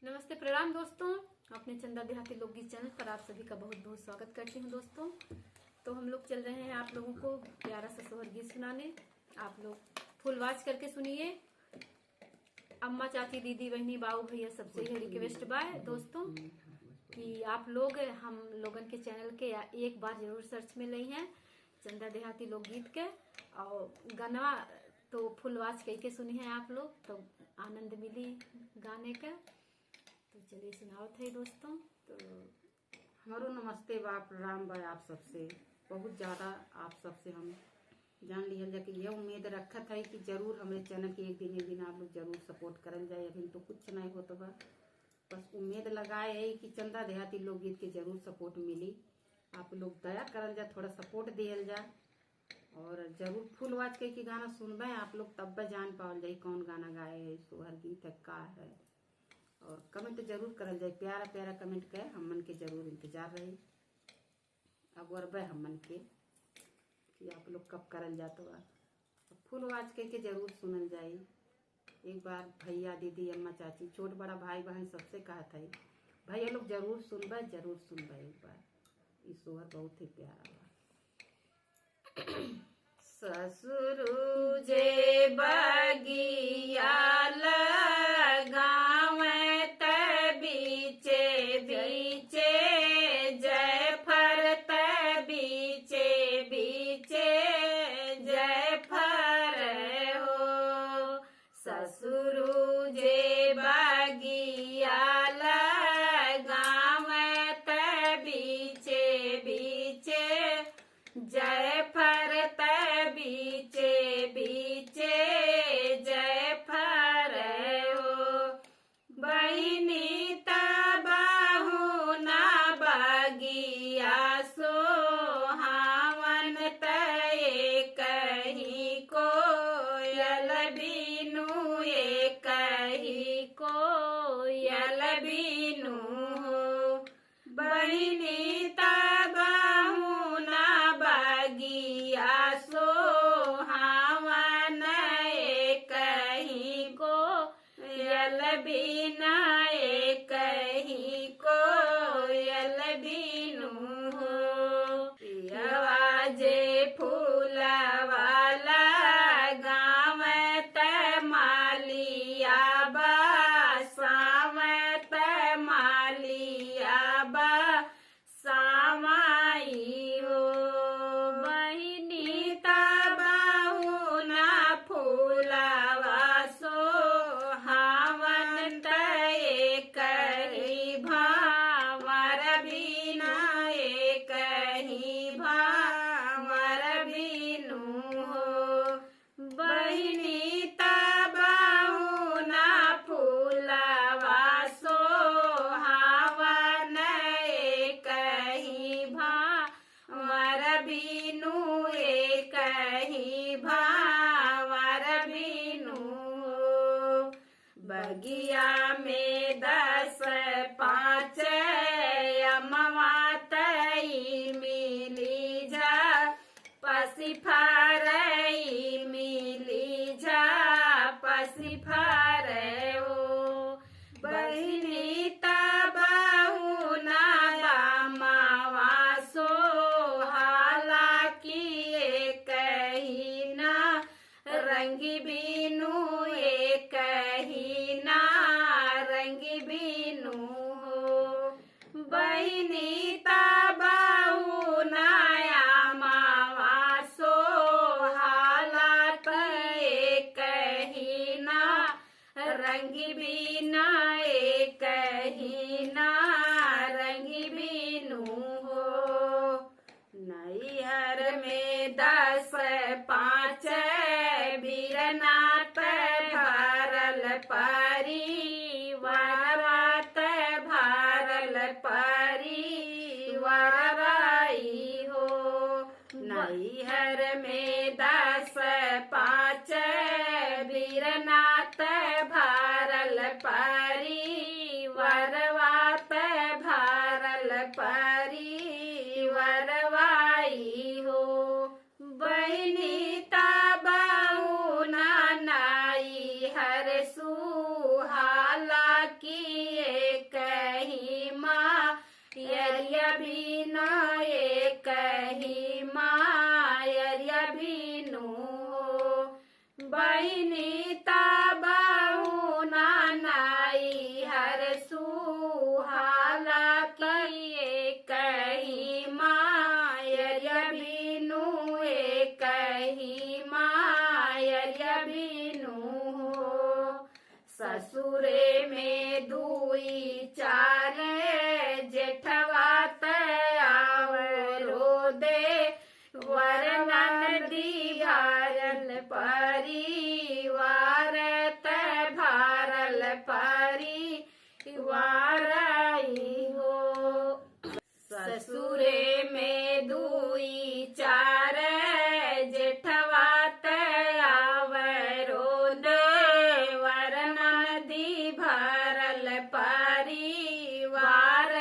नमस्ते, प्रणाम दोस्तों। अपने चंदा देहाती लोकगीत चैनल पर आप सभी का बहुत बहुत स्वागत करती हूँ दोस्तों। तो हम लोग चल रहे हैं आप लोगों को प्यारा सा सोहर गीत सुनाने। आप लोग फुल वॉच करके सुनिए। अम्मा, चाची, दीदी, बहनी, बाऊ, भैया सबसे यही रिक्वेस्ट बाय दोस्तों कि आप लोग हम लोगन के चैनल के एक बार जरूर सर्च में ली हैं चंदा देहाती लोकगीत के, और गाना तो फुल वॉच करके सुनी है आप लोग, तो आनंद मिली गाने का। तो चलिए सुनावत है दोस्तों। तो हमारो नमस्ते बा, प्रणाम बा आप सबसे। बहुत ज़्यादा आप सबसे हम जान लिया जाके यह उम्मीद रखत है कि जरूर हमारे चैनल के एक दिन आप लोग जरूर सपोर्ट करल जाए। अभी तो कुछ नहीं होता बा, बस उम्मीद लगाए है कि चंदा देहाती लोकगीत के जरूर सपोर्ट मिली। आप लोग दया करल जा, थोड़ा सपोर्ट दियल जा, और जरूर फुल वॉच के गाना सुनबे आप लोग, तब जान पावल जाए कौन गाना गाए है, सोहर गीत है का है। और कमेंट जरूर करल जाए, प्यारा प्यारा कमेंट के हमन के जरूर इंतजार रहे। अब वरबे हमन के कि आप लोग कब करल जात बा। फुल वॉच के जरूर सुनल जाए। एक बार भैया, दीदी, अम्मा, चाची, छोट बड़ा भाई बहन सबसे कहत है भैया लोग जरूर सुनबे एक बार। ये सोहर बहुत ही प्यारा बा। ससुर जे बगिया बगिया में 10 5 अमवातई मिली जा, पसिफारई मिली जा, पसिफार ओ बहिनी तबाहू ना दामावा सो हाला किए कही ना रंगी बीनू एक ही ना रंगी बीनू हो। बहिनी तबाहू नया मावा सो हालात एक ही ना रंगी बीना एक ही ना रंगी बीनू हो। नैहर में 10 5 बीरनाथ भारल परिवारात भारल परिवाराई हो। नैहर में 10 5 बीरनाथ भारल परिवारवात भारल परिवारवाई हो। बहिनी तबाहू नाई हर सुहाल ससुरे में दुई चार जेठवा आवरो दे वरनन दियारल परिवार भारल परिवार हो। ससुरे में दुई चार जेठवा आवरो दे वरनन दी भारल परिवार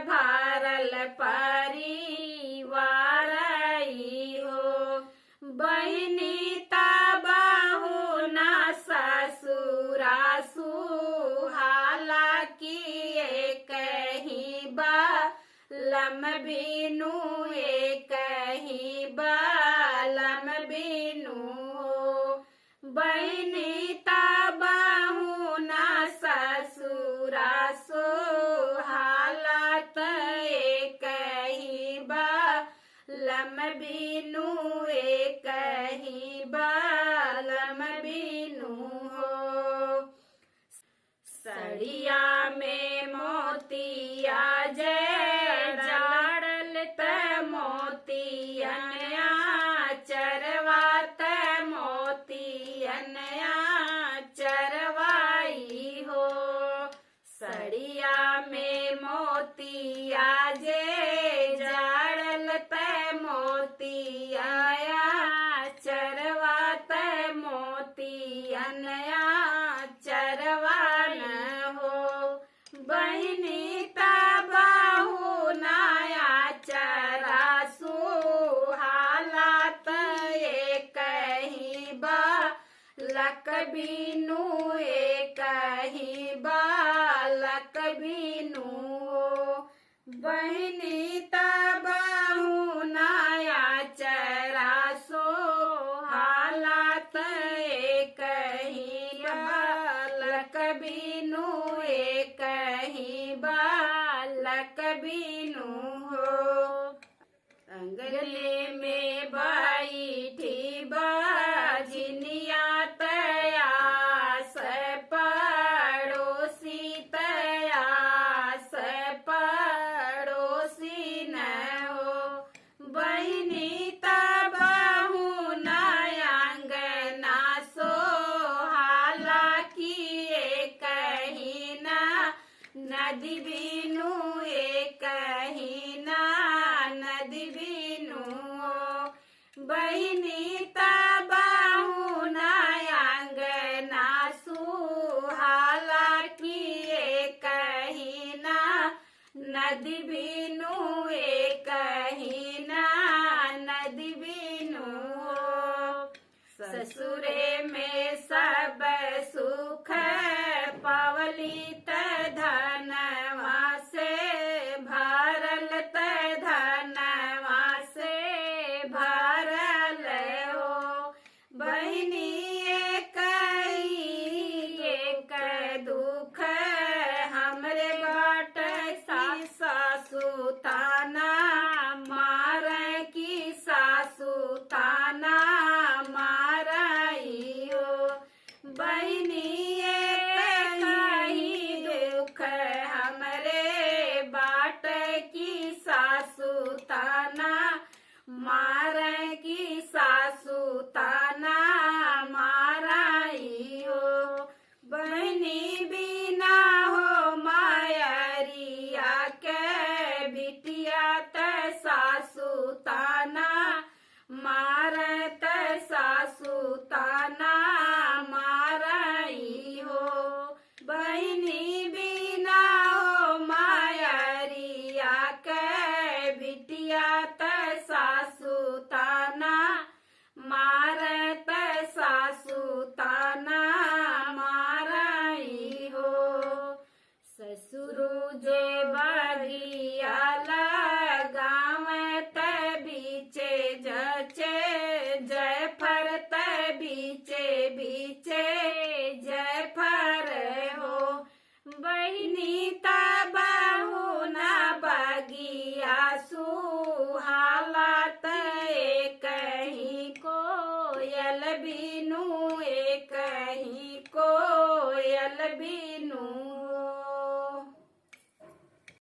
भारल परिवार हो। बहिनी ताबाहु ना ससुरा सुहाला किए कहीं बालम बिनु कहीं बालम बिनु हो। बहिनी ताबाहु ना ससुरा सुहाला कहीं बालम बिनु कहीं बालम बिनु हो। सड़िया में मोतिया जाड़ल मोतियनया चरवात मोतियनया चरवाई हो। सड़िया में मोतिया जाड़ल मोतिया चरवात मोतियनया चरवान हो। बहिनी ताबाहु नाया चरा सुहालात कहीं बालक बिनु कहीं बालक बिनु हो। बहिनी ताबाहु नाया चरा सोहालात कहीं बालक बिनु कहीं बालक बिनु हो। अंगने में बैठी बाजिनिया तयास पड़ोसी तयास पड़ोसी न हो। बहिनी ताबाहु नयंगना सोहाला किए कहीं ना नदी बिनु कहीं ना नदी बिनु हो। बहिनी ताबाहु नयंगना सुहाला किए कहीं ना नदी बिनु कहीं ना नदी बिनु हो। ससुरे में सब सुख पावली धनवा से भारल धनवा से भारल हो। बहिनी एक दुख हमरे बाट सासु ताना मार की सासु ताना मारई हो। बहिनी कहीं दुख हमरे बाट की सासु ताना मार की सासु ताना मारई हो। बहिनी बिना हो मायरिया के बिटिया त सासु ताना मारत सासु ताना मारई हो। बहिनी बिना हो मायरिया के बिटिया त सासु ताना मारत सासु ताना मारई हो। ससुरु जे बगिया लगावत बीचे जचे जय फरत बीचे बीचे जय फर हो। बहिनी ताबाहु ना बगिया सुहालात कहीं कोयल बिनु कहीं कोयल चल बीनू